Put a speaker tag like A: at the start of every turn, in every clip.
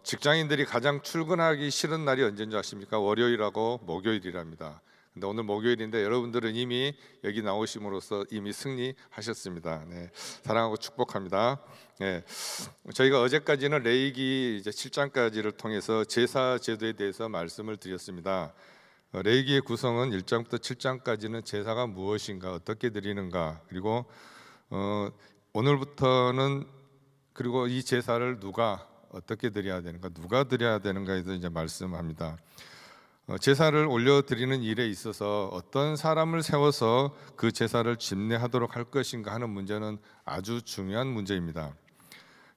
A: 직장인들이 가장 출근하기 싫은 날이 언제인 줄 아십니까? 월요일하고 목요일이랍니다. 근데 오늘 목요일인데 여러분들은 이미 여기 나오심으로써 이미 승리하셨습니다. 네, 사랑하고 축복합니다. 네, 저희가 어제까지는 레위기 이제 7장까지를 통해서 제사 제도에 대해서 말씀을 드렸습니다. 레위기의 구성은 1장부터 7장까지는 제사가 무엇인가, 어떻게 드리는가, 그리고 오늘부터는 그리고 이 제사를 누가 어떻게 드려야 되는가, 누가 드려야 되는가에 대해서 이제 말씀합니다. 제사를 올려드리는 일에 있어서 어떤 사람을 세워서 그 제사를 집례하도록 할 것인가 하는 문제는 아주 중요한 문제입니다.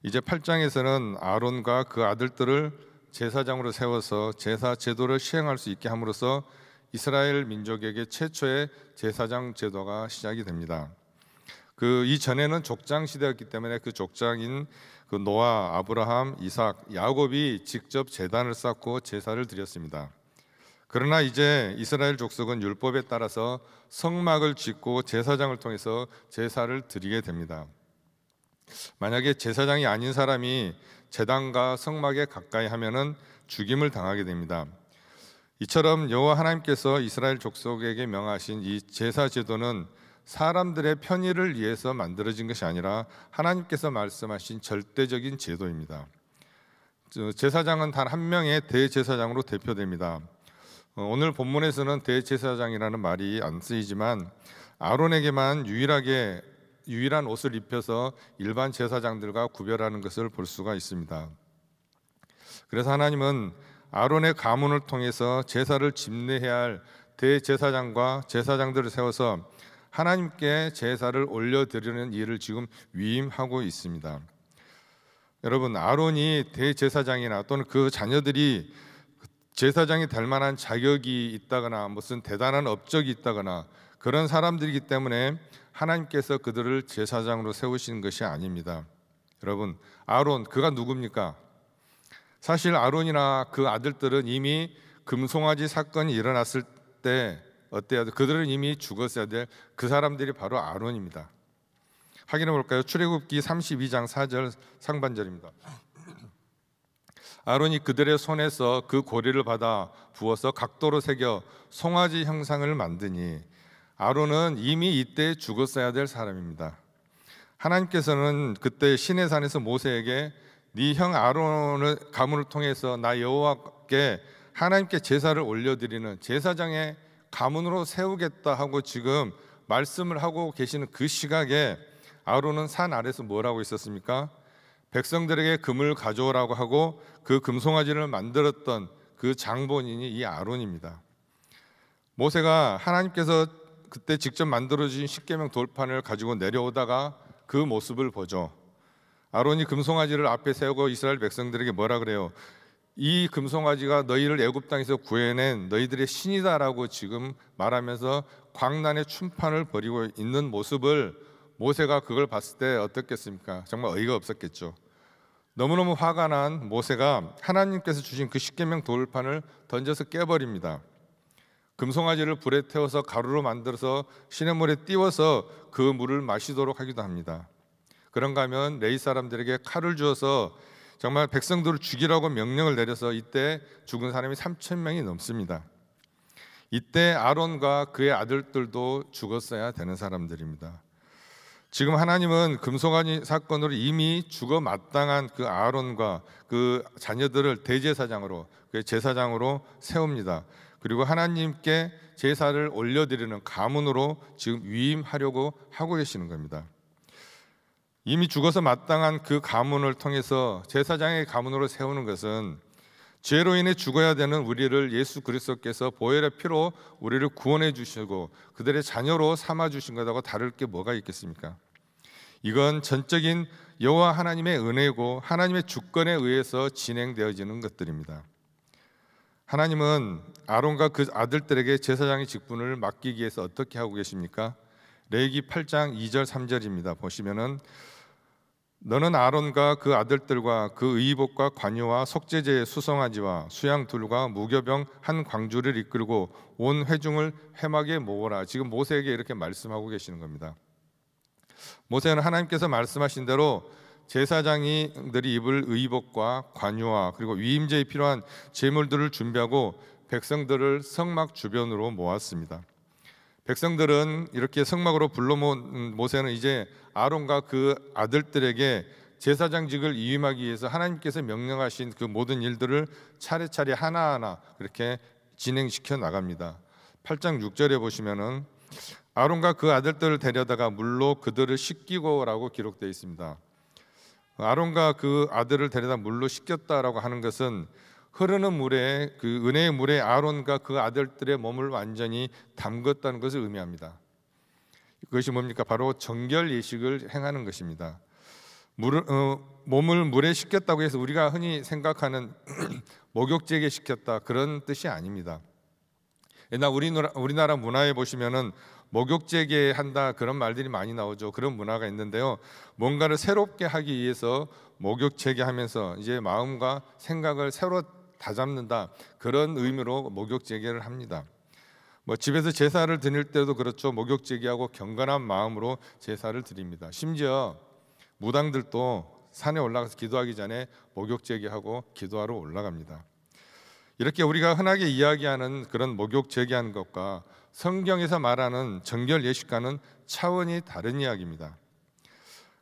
A: 이제 8장에서는 아론과 그 아들들을 제사장으로 세워서 제사 제도를 시행할 수 있게 함으로써 이스라엘 민족에게 최초의 제사장 제도가 시작이 됩니다. 그 이전에는 족장 시대였기 때문에 그 족장인 그 노아, 아브라함, 이삭, 야곱이 직접 제단을 쌓고 제사를 드렸습니다. 그러나 이제 이스라엘 족속은 율법에 따라서 성막을 짓고 제사장을 통해서 제사를 드리게 됩니다. 만약에 제사장이 아닌 사람이 제단과 성막에 가까이 하면은 죽임을 당하게 됩니다. 이처럼 여호와 하나님께서 이스라엘 족속에게 명하신 이 제사 제도는 사람들의 편의를 위해서 만들어진 것이 아니라 하나님께서 말씀하신 절대적인 제도입니다. 제사장은 단 한 명의 대제사장으로 대표됩니다. 오늘 본문에서는 대제사장이라는 말이 안 쓰이지만 아론에게만 유일한 옷을 입혀서 일반 제사장들과 구별하는 것을 볼 수가 있습니다. 그래서 하나님은 아론의 가문을 통해서 제사를 집례해야 할 대제사장과 제사장들을 세워서 하나님께 제사를 올려드리는 일을 지금 위임하고 있습니다. 여러분, 아론이 대제사장이나 또는 그 자녀들이 제사장이 될 만한 자격이 있다거나 무슨 대단한 업적이 있다거나 그런 사람들이기 때문에 하나님께서 그들을 제사장으로 세우신 것이 아닙니다. 여러분, 아론, 그가 누굽니까? 사실 아론이나 그 아들들은 이미 금송아지 사건이 일어났을 때 어때요? 그들은 이미 죽었어야 될 그 사람들이 바로 아론입니다. 확인해 볼까요? 출애굽기 32장 4절 상반절입니다. 아론이 그들의 손에서 그 고리를 받아 부어서 각도로 새겨 송아지 형상을 만드니 아론은 이미 이때 죽었어야 될 사람입니다. 하나님께서는 그때 시내산에서 모세에게 네 형 아론의 가문을 통해서 나 여호와께 하나님께 제사를 올려드리는 제사장의 가문으로 세우겠다 하고 지금 말씀을 하고 계시는 그 시각에 아론은 산 아래서 뭘 하고 있었습니까? 백성들에게 금을 가져오라고 하고 그 금송아지를 만들었던 그 장본인이 이 아론입니다. 모세가 하나님께서 그때 직접 만들어주신 십계명 돌판을 가지고 내려오다가 그 모습을 보죠. 아론이 금송아지를 앞에 세우고 이스라엘 백성들에게 뭐라 그래요? 이 금송아지가 너희를 애굽 땅에서 구해낸 너희들의 신이다라고 지금 말하면서 광란의 춤판을 벌이고 있는 모습을 모세가 그걸 봤을 때 어떻겠습니까? 정말 어이가 없었겠죠. 너무너무 화가 난 모세가 하나님께서 주신 그 십계명 돌판을 던져서 깨버립니다. 금송아지를 불에 태워서 가루로 만들어서 시냇물에 띄워서 그 물을 마시도록 하기도 합니다. 그런가 하면 레위 사람들에게 칼을 주어서 정말 백성들을 죽이라고 명령을 내려서 이때 죽은 사람이 3,000명이 넘습니다. 이때 아론과 그의 아들들도 죽었어야 되는 사람들입니다. 지금 하나님은 금송아지 사건으로 이미 죽어 마땅한 그 아론과 그 자녀들을 대제사장으로, 그 제사장으로 세웁니다. 그리고 하나님께 제사를 올려드리는 가문으로 지금 위임하려고 하고 계시는 겁니다. 이미 죽어서 마땅한 그 가문을 통해서 제사장의 가문으로 세우는 것은 죄로 인해 죽어야 되는 우리를 예수 그리스도께서 보혈의 피로 우리를 구원해 주시고 그들의 자녀로 삼아 주신 것하고 다를 게 뭐가 있겠습니까? 이건 전적인 여호와 하나님의 은혜고 하나님의 주권에 의해서 진행되어지는 것들입니다. 하나님은 아론과 그 아들들에게 제사장의 직분을 맡기기 위해서 어떻게 하고 계십니까? 레위기 8장 2절 3절입니다. 보시면은 너는 아론과 그 아들들과 그 의복과 관유와 속죄제의 수송아지와 수양둘과 무교병 한 광주를 이끌고 온 회중을 회막에 모으라. 지금 모세에게 이렇게 말씀하고 계시는 겁니다. 모세는 하나님께서 말씀하신 대로 제사장들이 입을 의복과 관유와 그리고 위임제에 필요한 제물들을 준비하고 백성들을 성막 주변으로 모았습니다. 백성들은 이렇게 성막으로 불러 모은 모세는 이제 아론과 그 아들들에게 제사장직을 위임하기 위해서 하나님께서 명령하신 그 모든 일들을 차례차례 하나하나 그렇게 진행시켜 나갑니다. 8장 6절에 보시면은 아론과 그 아들들을 데려다가 물로 그들을 씻기고라고 기록되어 있습니다. 아론과 그 아들을 데려다 물로 씻겼다라고 하는 것은 흐르는 물에, 그 은혜의 물에 아론과 그 아들들의 몸을 완전히 담궜다는 것을 의미합니다. 그것이 뭡니까? 바로 정결 예식을 행하는 것입니다. 몸을 물에 씻겼다고 해서 우리가 흔히 생각하는 목욕제게 씻겼다, 그런 뜻이 아닙니다. 옛날 우리나라 문화에 보시면은 목욕제게 한다, 그런 말들이 많이 나오죠. 그런 문화가 있는데요, 뭔가를 새롭게 하기 위해서 목욕제게 하면서 이제 마음과 생각을 새로 다잡는다, 그런 의미로 목욕제게를 합니다. 집에서 제사를 드릴 때도 그렇죠. 목욕제기하고 경건한 마음으로 제사를 드립니다. 심지어 무당들도 산에 올라가서 기도하기 전에 목욕제기하고 기도하러 올라갑니다. 이렇게 우리가 흔하게 이야기하는 그런 목욕제기하는 것과 성경에서 말하는 정결 예식과는 차원이 다른 이야기입니다.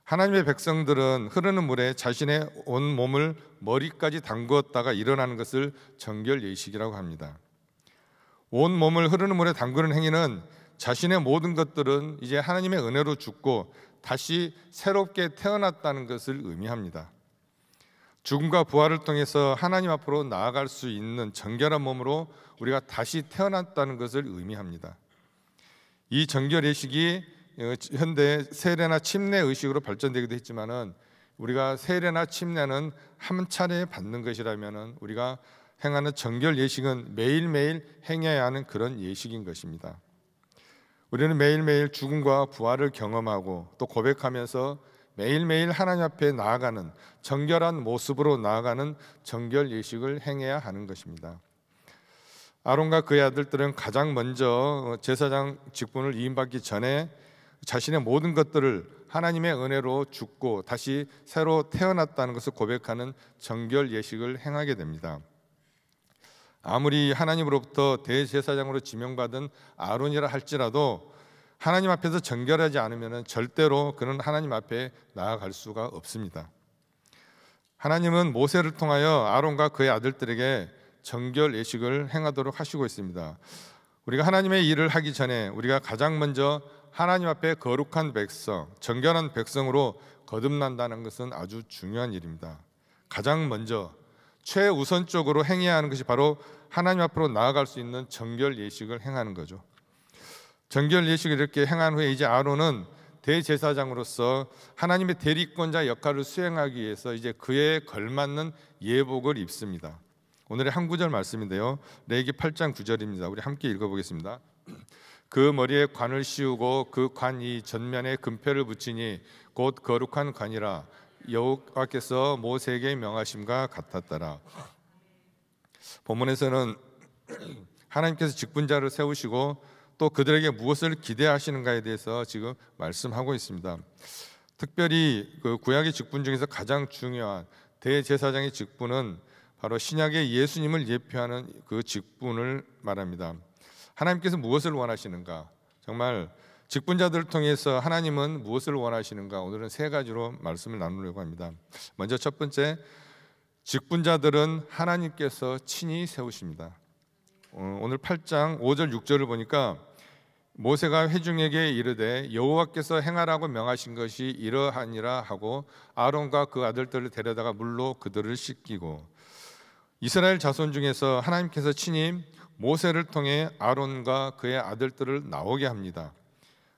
A: 하나님의 백성들은 흐르는 물에 자신의 온 몸을 머리까지 담그었다가 일어나는 것을 정결 예식이라고 합니다. 온 몸을 흐르는 물에 담그는 행위는 자신의 모든 것들은 이제 하나님의 은혜로 죽고 다시 새롭게 태어났다는 것을 의미합니다. 죽음과 부활을 통해서 하나님 앞으로 나아갈 수 있는 정결한 몸으로 우리가 다시 태어났다는 것을 의미합니다. 이 정결 예식이 현대 세례나 침례 의식으로 발전되기도 했지만은, 우리가 세례나 침례는 한 차례 받는 것이라면은 우리가 행하는 정결 예식은 매일매일 행해야 하는 그런 예식인 것입니다. 우리는 매일매일 죽음과 부활을 경험하고 또 고백하면서 매일매일 하나님 앞에 나아가는 정결한 모습으로 나아가는 정결 예식을 행해야 하는 것입니다. 아론과 그의 아들들은 가장 먼저 제사장 직분을 위임받기 전에 자신의 모든 것들을 하나님의 은혜로 죽고 다시 새로 태어났다는 것을 고백하는 정결 예식을 행하게 됩니다. 아무리 하나님으로부터 대제사장으로 지명받은 아론이라 할지라도 하나님 앞에서 정결하지 않으면 절대로 그는 하나님 앞에 나아갈 수가 없습니다. 하나님은 모세를 통하여 아론과 그의 아들들에게 정결 예식을 행하도록 하시고 있습니다. 우리가 하나님의 일을 하기 전에 우리가 가장 먼저 하나님 앞에 거룩한 백성, 정결한 백성으로 거듭난다는 것은 아주 중요한 일입니다. 가장 먼저 최우선적으로 행해야 하는 것이 바로 하나님 앞으로 나아갈 수 있는 정결 예식을 행하는 거죠. 정결 예식을 이렇게 행한 후에 이제 아론은 대제사장으로서 하나님의 대리권자 역할을 수행하기 위해서 이제 그에 걸맞는 예복을 입습니다. 오늘의 한 구절 말씀인데요, 레위기 8장 9절입니다. 우리 함께 읽어보겠습니다. 그 머리에 관을 씌우고 그 관 이 전면에 금패를 붙이니 곧 거룩한 관이라 여호와께서 모세에게 명하심과 같았더라. 본문에서는 하나님께서 직분자를 세우시고 또 그들에게 무엇을 기대하시는가에 대해서 지금 말씀하고 있습니다. 특별히 그 구약의 직분 중에서 가장 중요한 대제사장의 직분은 바로 신약의 예수님을 예표하는 그 직분을 말합니다. 하나님께서 무엇을 원하시는가? 정말 직분자들을 통해서 하나님은 무엇을 원하시는가? 오늘은 세 가지로 말씀을 나누려고 합니다. 먼저 첫 번째, 직분자들은 하나님께서 친히 세우십니다. 오늘 8장 5절 6절을 보니까 모세가 회중에게 이르되 여호와께서 행하라고 명하신 것이 이러하니라 하고 아론과 그 아들들을 데려다가 물로 그들을 씻기고, 이스라엘 자손 중에서 하나님께서 친히 모세를 통해 아론과 그의 아들들을 나오게 합니다.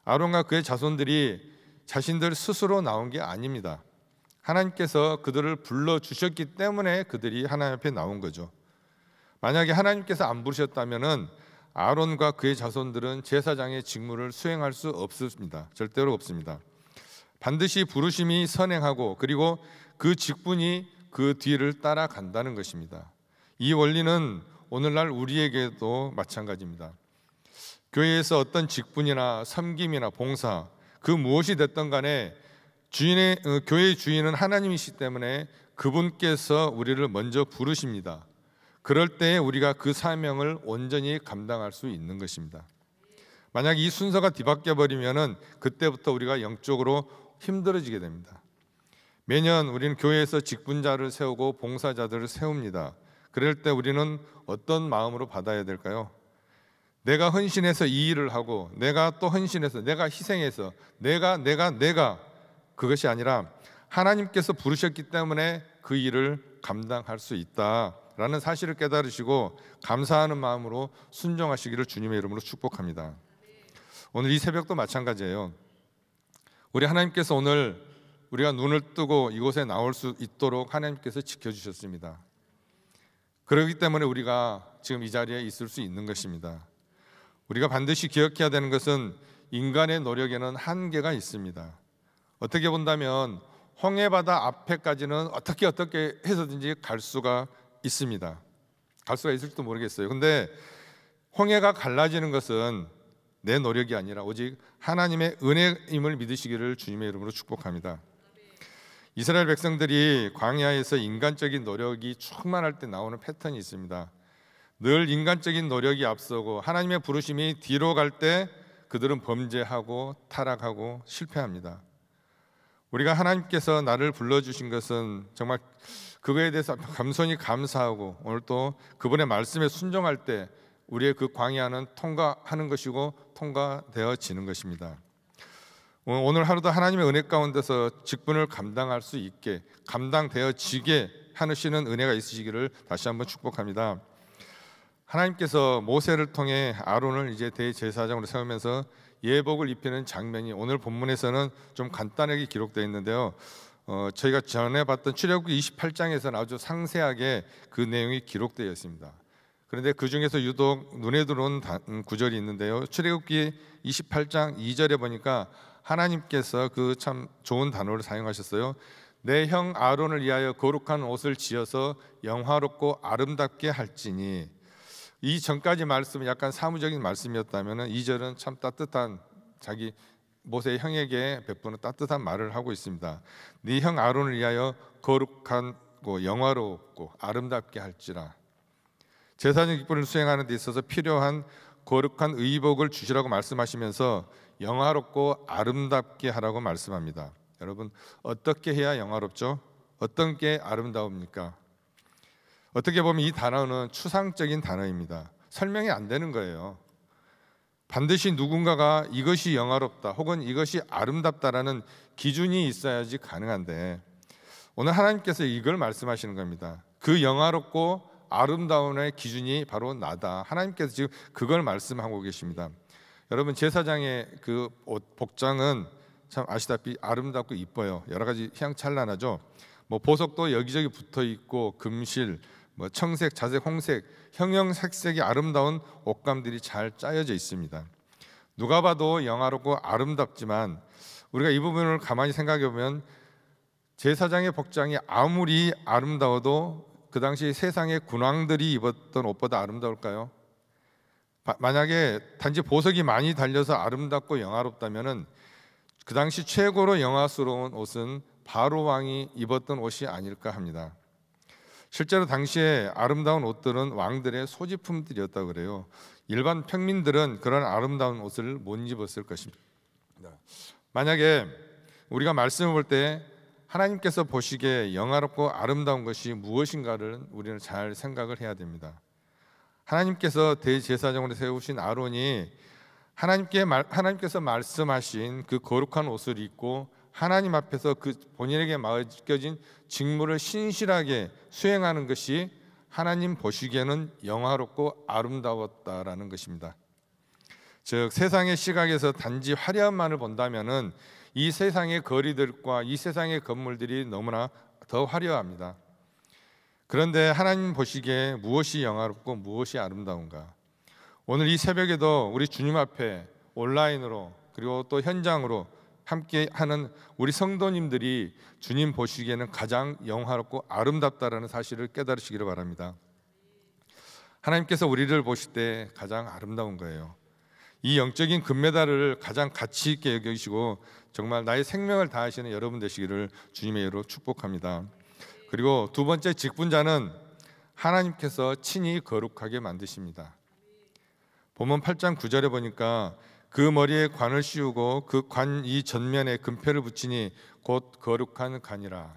A: 아론과 그의 자손들이 자신들 스스로 나온 게 아닙니다. 하나님께서 그들을 불러주셨기 때문에 그들이 하나님 앞에 나온 거죠. 만약에 하나님께서 안 부르셨다면은 아론과 그의 자손들은 제사장의 직무를 수행할 수 없습니다. 절대로 없습니다. 반드시 부르심이 선행하고 그리고 그 직분이 그 뒤를 따라간다는 것입니다. 이 원리는 오늘날 우리에게도 마찬가지입니다. 교회에서 어떤 직분이나 섬김이나 봉사, 그 무엇이 됐든 간에 교회의 주인은 하나님이시기 때문에 그분께서 우리를 먼저 부르십니다. 그럴 때 우리가 그 사명을 온전히 감당할 수 있는 것입니다. 만약 이 순서가 뒤바뀌어 버리면은 그때부터 우리가 영적으로 힘들어지게 됩니다. 매년 우리는 교회에서 직분자를 세우고 봉사자들을 세웁니다. 그럴 때 우리는 어떤 마음으로 받아야 될까요? 내가 헌신해서 이 일을 하고, 내가 또 헌신해서, 내가 희생해서, 내가 그것이 아니라 하나님께서 부르셨기 때문에 그 일을 감당할 수 있다라는 사실을 깨달으시고 감사하는 마음으로 순종하시기를 주님의 이름으로 축복합니다. 오늘 이 새벽도 마찬가지예요. 우리 하나님께서 오늘 우리가 눈을 뜨고 이곳에 나올 수 있도록 하나님께서 지켜주셨습니다. 그렇기 때문에 우리가 지금 이 자리에 있을 수 있는 것입니다. 우리가 반드시 기억해야 되는 것은 인간의 노력에는 한계가 있습니다. 어떻게 본다면 홍해바다 앞에까지는 어떻게 해서든지 갈 수가 있습니다. 갈 수가 있을지도 모르겠어요. 근데 홍해가 갈라지는 것은 내 노력이 아니라 오직 하나님의 은혜임을 믿으시기를 주님의 이름으로 축복합니다. 이스라엘 백성들이 광야에서 인간적인 노력이 충만할 때 나오는 패턴이 있습니다. 늘 인간적인 노력이 앞서고 하나님의 부르심이 뒤로 갈 때 그들은 범죄하고 타락하고 실패합니다. 우리가 하나님께서 나를 불러주신 것은 정말 그거에 대해서 겸손히 감사하고 오늘 또 그분의 말씀에 순종할 때 우리의 그 광야는 통과하는 것이고 통과되어지는 것입니다. 오늘 하루도 하나님의 은혜 가운데서 직분을 감당할 수 있게 감당되어지게 하시는 은혜가 있으시기를 다시 한번 축복합니다. 하나님께서 모세를 통해 아론을 이제 대제사장으로 세우면서 예복을 입히는 장면이 오늘 본문에서는 좀 간단하게 기록되어 있는데요. 저희가 전에 봤던 출애굽기 28장에서는 아주 상세하게 그 내용이 기록되어 있습니다. 그런데 그 중에서 유독 눈에 들어온 구절이 있는데요. 출애굽기 28장 2절에 보니까 하나님께서 그 참 좋은 단어를 사용하셨어요. 내 형 아론을 위하여 거룩한 옷을 지어서 영화롭고 아름답게 할지니. 이 전까지 말씀은 약간 사무적인 말씀이었다면 2절은 참 따뜻한 자기 모세의 형에게 베푸는 따뜻한 말을 하고 있습니다. 네 형 아론을 위하여 거룩하고 영화롭고 아름답게 할지라. 제사장 직분을 수행하는 데 있어서 필요한 거룩한 의복을 주시라고 말씀하시면서 영화롭고 아름답게 하라고 말씀합니다. 여러분, 어떻게 해야 영화롭죠? 어떤 게 아름다웁니까? 어떻게 보면 이 단어는 추상적인 단어입니다. 설명이 안 되는 거예요. 반드시 누군가가 이것이 영화롭다 혹은 이것이 아름답다라는 기준이 있어야지 가능한데 오늘 하나님께서 이걸 말씀하시는 겁니다. 그 영화롭고 아름다움의 기준이 바로 나다. 하나님께서 지금 그걸 말씀하고 계십니다. 여러분, 제사장의 그 옷 복장은 참 아시다시피 아름답고 이뻐요. 여러 가지 휘황찬란하죠. 보석도 여기저기 붙어 있고 금실, 청색, 자색, 홍색, 형형색색이 아름다운 옷감들이 잘 짜여져 있습니다. 누가 봐도 영화롭고 아름답지만 우리가 이 부분을 가만히 생각해 보면 제사장의 복장이 아무리 아름다워도 그 당시 세상의 군왕들이 입었던 옷보다 아름다울까요? 만약에 단지 보석이 많이 달려서 아름답고 영화롭다면은 그 당시 최고로 영화스러운 옷은 바로 왕이 입었던 옷이 아닐까 합니다. 실제로 당시에 아름다운 옷들은 왕들의 소지품들이었다고 그래요. 일반 평민들은 그런 아름다운 옷을 못 입었을 것입니다. 만약에 우리가 말씀을 볼 때 하나님께서 보시기에 영화롭고 아름다운 것이 무엇인가를 우리는 잘 생각을 해야 됩니다. 하나님께서 대제사장으로 세우신 아론이 하나님께서 말씀하신 그 거룩한 옷을 입고 하나님 앞에서 그 본인에게 맡겨진 직무를 신실하게 수행하는 것이 하나님 보시기에는 영화롭고 아름다웠다라는 것입니다. 즉 세상의 시각에서 단지 화려함만을 본다면은 이 세상의 거리들과 이 세상의 건물들이 너무나 더 화려합니다. 그런데 하나님 보시기에 무엇이 영화롭고 무엇이 아름다운가? 오늘 이 새벽에도 우리 주님 앞에 온라인으로 그리고 또 현장으로 함께 하는 우리 성도님들이 주님 보시기에는 가장 영화롭고 아름답다라는 사실을 깨달으시기를 바랍니다. 하나님께서 우리를 보실 때 가장 아름다운 거예요. 이 영적인 금메달을 가장 가치 있게 여기시고 정말 나의 생명을 다하시는 여러분 되시기를 주님의 이름으로 축복합니다. 그리고 두 번째, 직분자는 하나님께서 친히 거룩하게 만드십니다. 본문 8장 9절에 보니까 그 머리에 관을 씌우고 그 관 이 전면에 금패를 붙이니 곧 거룩한 관이라.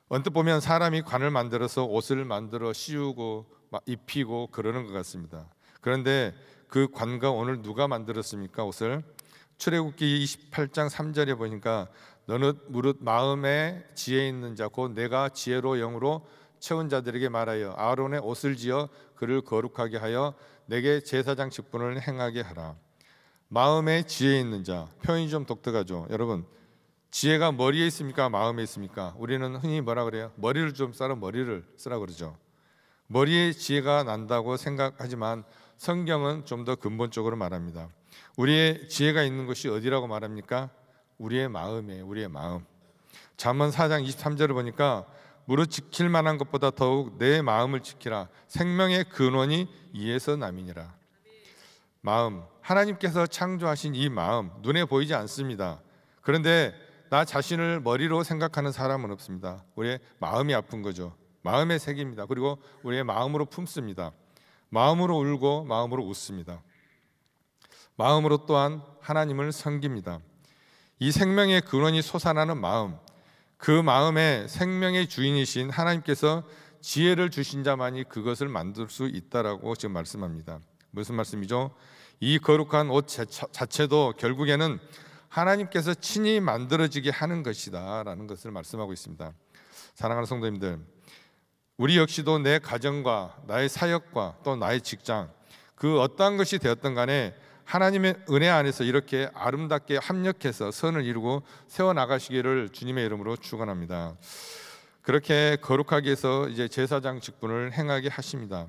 A: 언뜻 보면 사람이 관을 만들어서 옷을 만들어 씌우고 입히고 그러는 것 같습니다. 그런데 그 관과 오늘 누가 만들었습니까? 옷을 출애굽기 28장 3절에 보니까 너는 무릇 마음에 지혜 있는 자 곧 내가 지혜로 영으로 채운 자들에게 말하여 아론의 옷을 지어 그를 거룩하게 하여 내게 제사장 직분을 행하게 하라. 마음에 지혜 있는 자, 표현이 좀 독특하죠. 여러분, 지혜가 머리에 있습니까? 마음에 있습니까? 우리는 흔히 뭐라 그래요? 머리를 좀 써라, 머리를 쓰라 그러죠. 머리에 지혜가 난다고 생각하지만 성경은 좀 더 근본적으로 말합니다. 우리의 지혜가 있는 것이 어디라고 말합니까? 우리의 마음이에요. 우리의 마음. 잠언 4장 23절을 보니까 무릇 지킬 만한 것보다 더욱 내 마음을 지키라. 생명의 근원이 이에서 남이니라. 마음, 하나님께서 창조하신 이 마음, 눈에 보이지 않습니다. 그런데 나 자신을 머리로 생각하는 사람은 없습니다. 우리의 마음이 아픈 거죠. 마음의 색입니다. 그리고 우리의 마음으로 품습니다. 마음으로 울고 마음으로 웃습니다. 마음으로 또한 하나님을 섬깁니다. 이 생명의 근원이 솟아나는 마음, 그 마음에 생명의 주인이신 하나님께서 지혜를 주신 자만이 그것을 만들 수 있다라고 지금 말씀합니다. 무슨 말씀이죠? 이 거룩한 옷 자체도 결국에는 하나님께서 친히 만들어지게 하는 것이다 라는 것을 말씀하고 있습니다. 사랑하는 성도님들, 우리 역시도 내 가정과 나의 사역과 또 나의 직장, 그 어떠한 것이 되었든 간에 하나님의 은혜 안에서 이렇게 아름답게 합력해서 선을 이루고 세워나가시기를 주님의 이름으로 축원합니다. 그렇게 거룩하게 해서 이제 제사장 직분을 행하게 하십니다.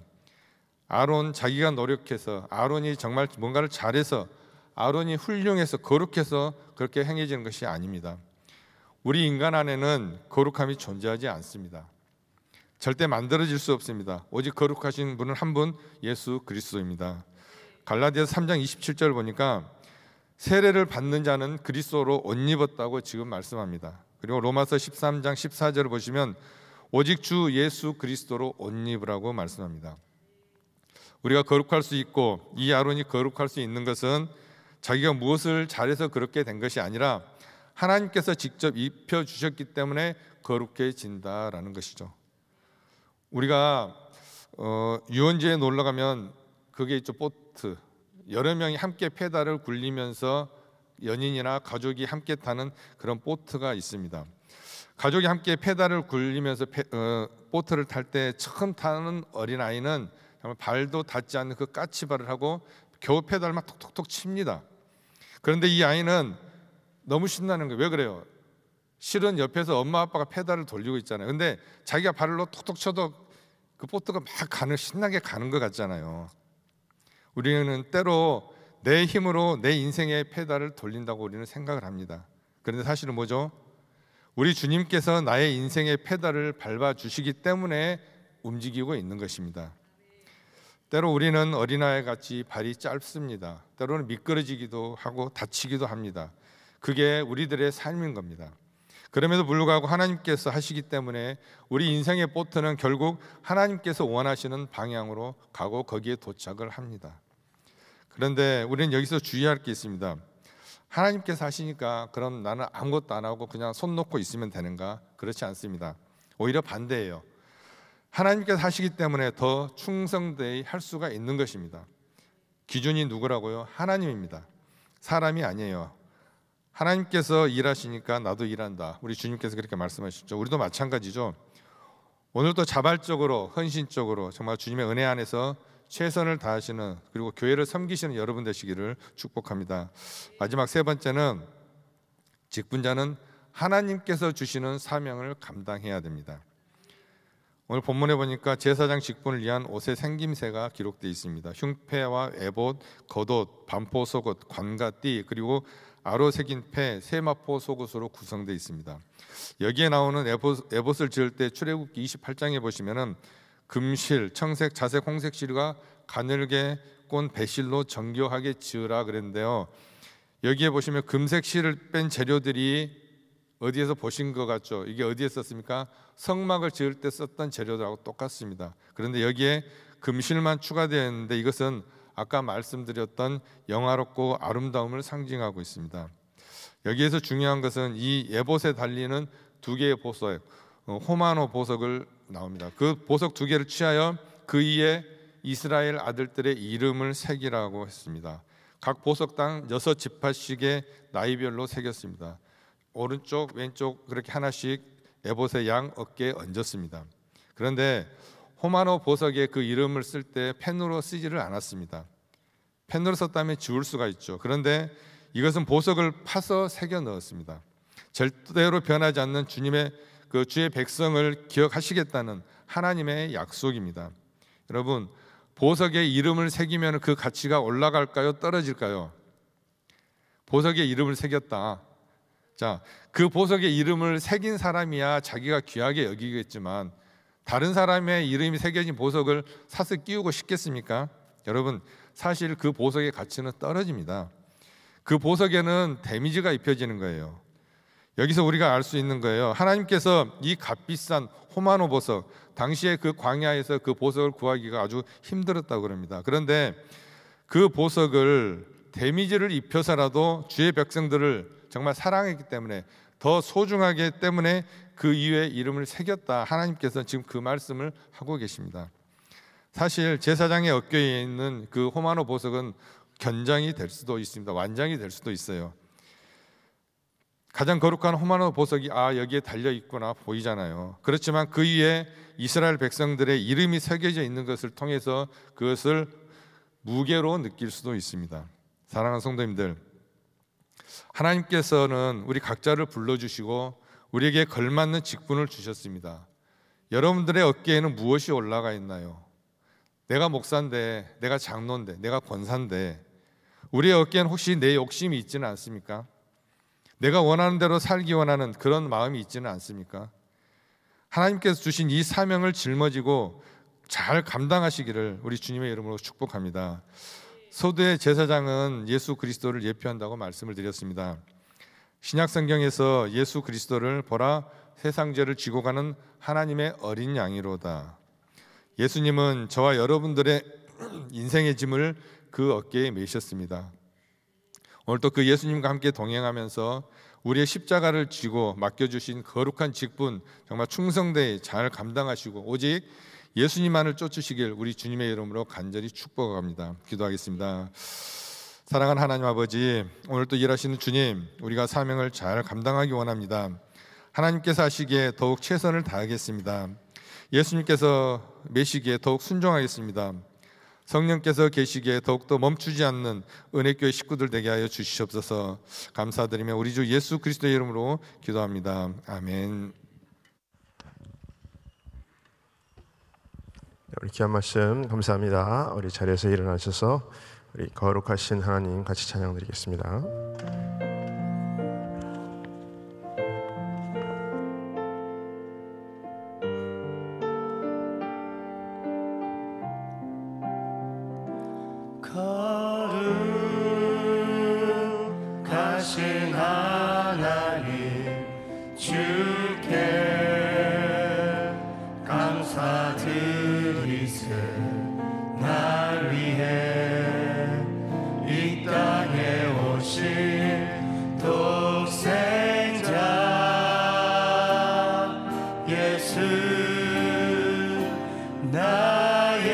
A: 아론 자기가 노력해서, 아론이 정말 뭔가를 잘해서, 아론이 훌륭해서 거룩해서 그렇게 행해지는 것이 아닙니다. 우리 인간 안에는 거룩함이 존재하지 않습니다. 절대 만들어질 수 없습니다. 오직 거룩하신 분은 한 분, 예수 그리스도입니다. 갈라디아서 3장 27절 보니까 세례를 받는 자는 그리스도로 옷 입었다고 지금 말씀합니다. 그리고 로마서 13장 14절을 보시면 오직 주 예수 그리스도로 옷 입으라고 말씀합니다. 우리가 거룩할 수 있고 이 아론이 거룩할 수 있는 것은 자기가 무엇을 잘해서 그렇게 된 것이 아니라 하나님께서 직접 입혀주셨기 때문에 거룩해진다라는 것이죠. 우리가 유원지에 놀러 가면 그게 있죠. 보트, 여러 명이 함께 페달을 굴리면서 연인이나 가족이 함께 타는 그런 보트가 있습니다. 가족이 함께 페달을 굴리면서 보트를 탈 때 처음 타는 어린아이는 정말 발도 닿지 않는 그 까치발을 하고 겨우 페달만 톡톡톡 칩니다. 그런데 이 아이는 너무 신나는 거예요. 왜 그래요? 실은 옆에서 엄마 아빠가 페달을 돌리고 있잖아요. 근데 자기가 발로 톡톡 쳐도 그 보트가 막 신나게 가는 것 같잖아요. 우리는 때로 내 힘으로 내 인생의 페달을 돌린다고 우리는 생각을 합니다. 그런데 사실은 뭐죠? 우리 주님께서 나의 인생의 페달을 밟아주시기 때문에 움직이고 있는 것입니다. 때로 우리는 어린아이 같이 발이 짧습니다. 때로는 미끄러지기도 하고 다치기도 합니다. 그게 우리들의 삶인 겁니다. 그럼에도 불구하고 하나님께서 하시기 때문에 우리 인생의 보트는 결국 하나님께서 원하시는 방향으로 가고 거기에 도착을 합니다. 그런데 우리는 여기서 주의할 게 있습니다. 하나님께서 하시니까 그럼 나는 아무것도 안 하고 그냥 손 놓고 있으면 되는가? 그렇지 않습니다. 오히려 반대예요. 하나님께서 하시기 때문에 더 충성되이 할 수가 있는 것입니다. 기준이 누구라고요? 하나님입니다. 사람이 아니에요. 하나님께서 일하시니까 나도 일한다. 우리 주님께서 그렇게 말씀하셨죠. 우리도 마찬가지죠. 오늘도 자발적으로 헌신적으로 정말 주님의 은혜 안에서 최선을 다하시는, 그리고 교회를 섬기시는 여러분 되시기를 축복합니다. 마지막 세 번째는 직분자는 하나님께서 주시는 사명을 감당해야 됩니다. 오늘 본문에 보니까 제사장 직분을 위한 옷의 생김새가 기록되어 있습니다. 흉패와 에봇, 겉옷, 반포 속옷, 관과 띠, 그리고 아로 새긴 패, 세마포 속옷으로 구성되어 있습니다. 여기에 나오는 에봇을 지을 때 출애굽기 28장에 보시면은 금실, 청색, 자색, 홍색 실과 가늘게 가축곤 배실로 정교하게 지으라 그랬는데요. 여기에 보시면 금색 실을 뺀 재료들이 어디에서 보신 것 같죠? 이게 어디에 썼습니까? 성막을 지을 때 썼던 재료들하고 똑같습니다. 그런데 여기에 금실만 추가되어 있는데 이것은 아까 말씀드렸던 영화롭고 아름다움을 상징하고 있습니다. 여기에서 중요한 것은 이 에봇에 달리는 두 개의 보석, 호마노 보석을 나옵니다. 그 보석 두 개를 취하여 그 위에 이스라엘 아들들의 이름을 새기라고 했습니다. 각 보석당 6지파씩의 나이별로 새겼습니다. 오른쪽 왼쪽 그렇게 하나씩 에봇의 양 어깨에 얹었습니다. 그런데 호마노 보석에 그 이름을 쓸 때 펜으로 쓰지를 않았습니다. 펜으로 썼다면 지울 수가 있죠. 그런데 이것은 보석을 파서 새겨 넣었습니다. 절대로 변하지 않는 주님의 그 주의 백성을 기억하시겠다는 하나님의 약속입니다. 여러분, 보석에 이름을 새기면 그 가치가 올라갈까요? 떨어질까요? 보석에 이름을 새겼다. 자, 그 보석에 이름을 새긴 사람이야 자기가 귀하게 여기겠지만 다른 사람의 이름이 새겨진 보석을 사서 끼우고 싶겠습니까? 여러분, 사실 그 보석의 가치는 떨어집니다. 그 보석에는 데미지가 입혀지는 거예요. 여기서 우리가 알 수 있는 거예요. 하나님께서 이 값비싼 호마노 보석, 당시에 그 광야에서 그 보석을 구하기가 아주 힘들었다고 그럽니다. 그런데 그 보석을 데미지를 입혀서라도 주의 백성들을 정말 사랑했기 때문에 더 소중하기 때문에 그 위에 이름을 새겼다. 하나님께서 지금 그 말씀을 하고 계십니다. 사실 제사장의 어깨에 있는 그 호마노 보석은 견장이 될 수도 있습니다. 완장이 될 수도 있어요. 가장 거룩한 호마노 보석이 여기에 달려 있구나 보이잖아요. 그렇지만 그 위에 이스라엘 백성들의 이름이 새겨져 있는 것을 통해서 그것을 무게로 느낄 수도 있습니다. 사랑하는 성도님들, 하나님께서는 우리 각자를 불러주시고 우리에게 걸맞는 직분을 주셨습니다. 여러분들의 어깨에는 무엇이 올라가 있나요? 내가 목사인데, 내가 장로인데, 내가 권사인데 우리의 어깨에는 혹시 내 욕심이 있지는 않습니까? 내가 원하는 대로 살기 원하는 그런 마음이 있지는 않습니까? 하나님께서 주신 이 사명을 짊어지고 잘 감당하시기를 우리 주님의 이름으로 축복합니다. 소두의 제사장은 예수 그리스도를 예표한다고 말씀을 드렸습니다. 신약 성경에서 예수 그리스도를 보라, 세상 죄를 지고 가는 하나님의 어린 양이로다. 예수님은 저와 여러분들의 인생의 짐을 그 어깨에 메셨습니다. 오늘 또 그 예수님과 함께 동행하면서 우리의 십자가를 지고 맡겨주신 거룩한 직분 정말 충성되이 잘 감당하시고 오직 예수님만을 쫓으시길 우리 주님의 이름으로 간절히 축복합니다. 기도하겠습니다. 사랑하는 하나님 아버지, 오늘 또 일하시는 주님, 우리가 사명을 잘 감당하기 원합니다. 하나님께서 하시기에 더욱 최선을 다하겠습니다. 예수님께서 메시기에 더욱 순종하겠습니다. 성령께서 계시기에 더욱더 멈추지 않는 은혜교회 식구들 되게 하여 주시옵소서. 감사드리며 우리 주 예수 그리스도의 이름으로 기도합니다. 아멘.
B: 우리 귀한 말씀 감사합니다. 우리 자리에서 일어나셔서 우리 거룩하신 하나님 같이 찬양드리겠습니다.
C: 거룩하신 하나님 주께 감사드리세. 날 위해 이 땅에 오신 독생자 예수, 나의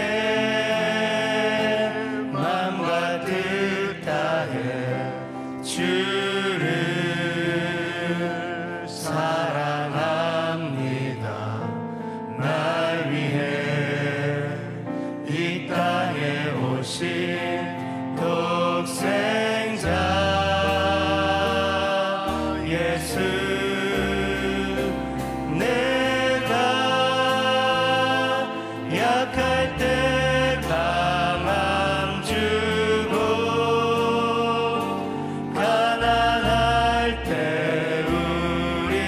C: 맘과 뜻 다해 주를 사랑합니다. 날 위해 이 땅에 오신 독생자 예수, 내가 약할 때 강함 주고 가난할 때 우리를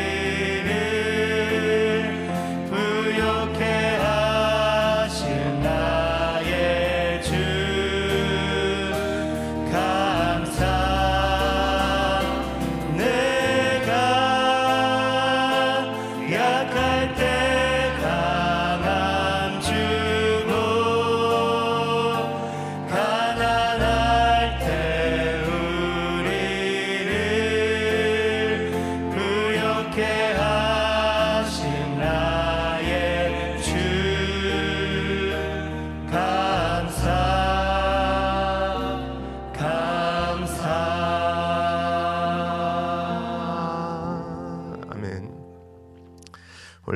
C: 부욕해 하신 나의 주,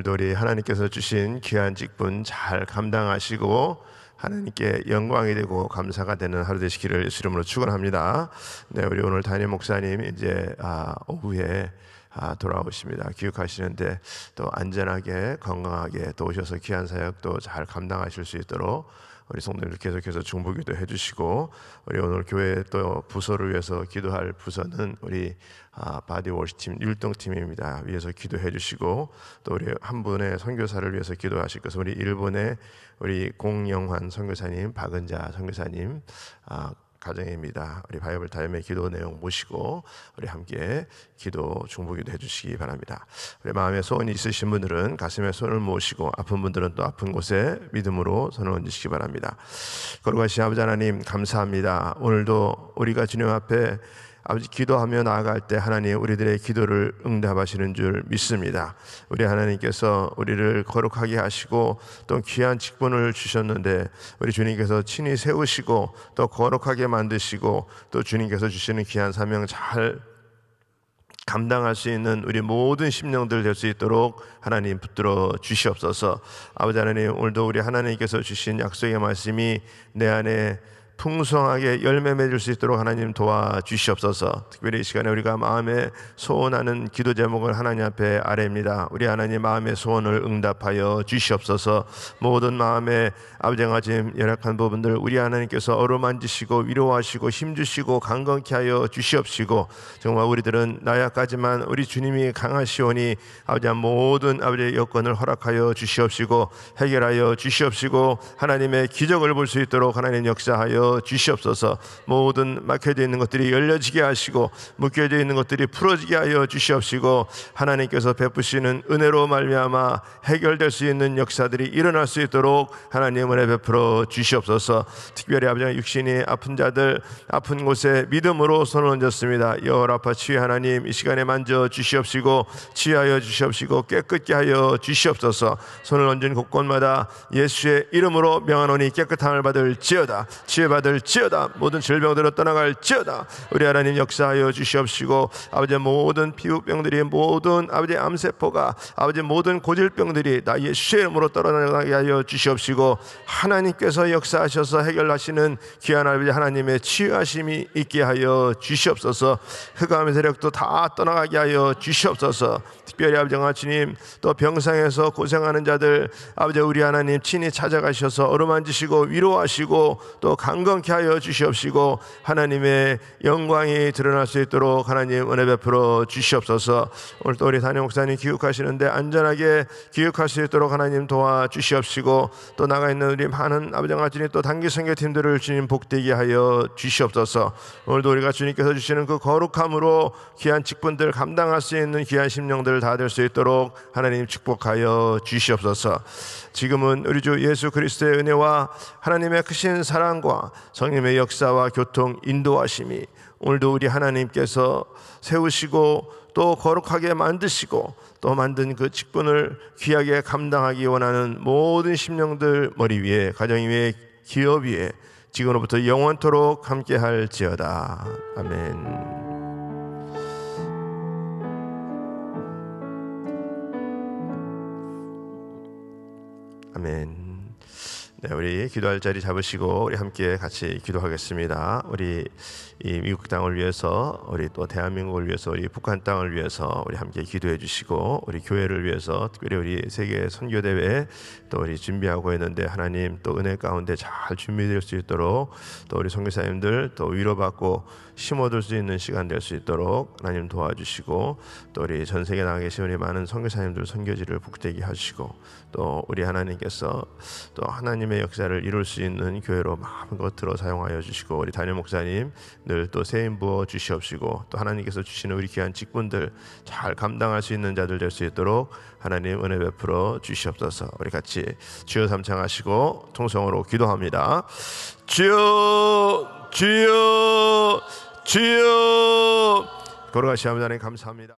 B: 오늘도 우리 하나님께서 주신 귀한 직분 잘 감당하시고 하나님께 영광이 되고 감사가 되는 하루 되시기를 예수 이름으로 축원합니다. 네, 우리 오늘 담임 목사님 이제 오후에 돌아오십니다. 교육하시는데 또 안전하게 건강하게 또 오셔서 귀한 사역 또 잘 감당하실 수 있도록 우리 성도님들 계속해서 중보기도 해주시고, 우리 오늘 교회 또 부서를 위해서 기도할 부서는 우리 바디 워시팀 율동팀입니다. 위해서 기도해 주시고, 또 우리 한 분의 선교사를 위해서 기도하실 것은 우리 일본의 우리 공영환 선교사님, 박은자 선교사님 가정입니다. 우리 바이블 타임의 기도 내용 모시고 우리 함께 기도 중보기도 해주시기 바랍니다. 우리 마음에 소원이 있으신 분들은 가슴에 손을 모시고, 아픈 분들은 또 아픈 곳에 믿음으로 손을 얹으시기 바랍니다. 거룩하신 아버지 하나님, 감사합니다. 오늘도 우리가 주님 앞에 아버지 기도하며 나아갈 때 하나님 우리들의 기도를 응답하시는 줄 믿습니다. 우리 하나님께서 우리를 거룩하게 하시고 또 귀한 직분을 주셨는데, 우리 주님께서 친히 세우시고 또 거룩하게 만드시고 또 주님께서 주시는 귀한 사명 잘 감당할 수 있는 우리 모든 심령들 될 수 있도록 하나님 붙들어 주시옵소서. 아버지 하나님, 오늘도 우리 하나님께서 주신 약속의 말씀이 내 안에 풍성하게 열매 맺을 수 있도록 하나님 도와주시옵소서. 특별히 이 시간에 우리가 마음에 소원하는 기도 제목을 하나님 앞에 아뢰입니다. 우리 하나님 마음의 소원을 응답하여 주시옵소서. 모든 마음에 아버지가 지금 열악한 부분들 우리 하나님께서 어루만지시고 위로하시고 힘주시고 강건케 하여 주시옵시고, 정말 우리들은 나약하지만 우리 주님이 강하시오니 아버지 모든 아버지의 여건을 허락하여 주시옵시고 해결하여 주시옵시고, 하나님의 기적을 볼 수 있도록 하나님 역사하여 주시옵소서. 모든 막혀져 있는 것들이 열려지게 하시고 묶여져 있는 것들이 풀어지게 하여 주시옵시고, 하나님께서 베푸시는 은혜로 말미암아 해결될 수 있는 역사들이 일어날 수 있도록 하나님 은혜 베풀어 주시옵소서. 특별히 아버지 육신이 아픈 자들 아픈 곳에 믿음으로 손을 얹었습니다. 여호라파 치유 하나님 이 시간에 만져 주시옵시고 치유하여 주시옵시고 깨끗게 하여 주시옵소서. 손을 얹은 곳곳마다 예수의 이름으로 명하노니 깨끗함을 받을지어다, 치유받을지어다, 모든 질병들을 떠나갈지어다. 우리 하나님 역사하여 주시옵시고, 아버지 모든 피부병들이, 모든 아버지 암세포가, 아버지 모든 고질병들이 나 예수의 이름으로 떨어나가게 하여 주시옵시고, 하나님께서 역사하셔서 해결하시는 귀한 아버지 하나님의 치유하심이 있게 하여 주시옵소서. 흑암의 세력도 다 떠나가게 하여 주시옵소서. 특별히 아버지 주님, 또 병상에서 고생하는 자들 아버지 우리 하나님 친히 찾아가셔서 어루만지시고 위로하시고 또 강건케 하여 주시옵시고, 하나님의 영광이 드러날 수 있도록 하나님 은혜 베풀어 주시옵소서. 오늘 또 우리 담임 목사님 교육하시는데 안전하게 교육할 수 있도록 하나님 도와주시옵시고, 또 나가 있는 우리 많은 아버지 주님 또 단기 선교팀들을 주님 복되게 하여 주시옵소서. 오늘도 우리가 주님께서 주시는 그 거룩함으로 귀한 직분들 감당할 수 있는 귀한 심령들 다 될 수 있도록 하나님 축복하여 주시옵소서. 지금은 우리 주 예수 그리스도의 은혜와 하나님의 크신 사랑과 성령의 역사와 교통 인도하심이 오늘도 우리 하나님께서 세우시고 또 거룩하게 만드시고 또 만든 그 직분을 귀하게 감당하기 원하는 모든 심령들 머리 위에, 가정 위에, 기업 위에 지금으로부터 영원토록 함께 할지어다. 아멘. 아멘. 네, 우리 기도할 자리 잡으시고 우리 함께 같이 기도하겠습니다. 우리 이 미국 땅을 위해서, 우리 또 대한민국을 위해서, 우리 북한 땅을 위해서 우리 함께 기도해 주시고, 우리 교회를 위해서 특별히 우리 세계 선교 대회 또 우리 준비하고 있는데 하나님 또 은혜 가운데 잘 준비될 수 있도록, 또 우리 선교사님들 또 위로받고 심어둘 수 있는 시간 될 수 있도록 하나님 도와주시고, 또 우리 전 세계에 나가 계신 우리 많은 선교사님들 선교지를 복되게 하시고, 또 우리 하나님께서 또 하나님의 역사를 이룰 수 있는 교회로 마음껏 들어 사용하여 주시고, 우리 담임 목사님 늘 또 세임 부어 주시옵시고, 또 하나님께서 주시는 우리 귀한 직분들 잘 감당할 수 있는 자들 될 수 있도록 하나님 은혜 베풀어 주시옵소서. 우리 같이 주여 삼창하시고 통성으로 기도합니다. 주여 주여 주여. 거룩하신 하나님 감사합니다.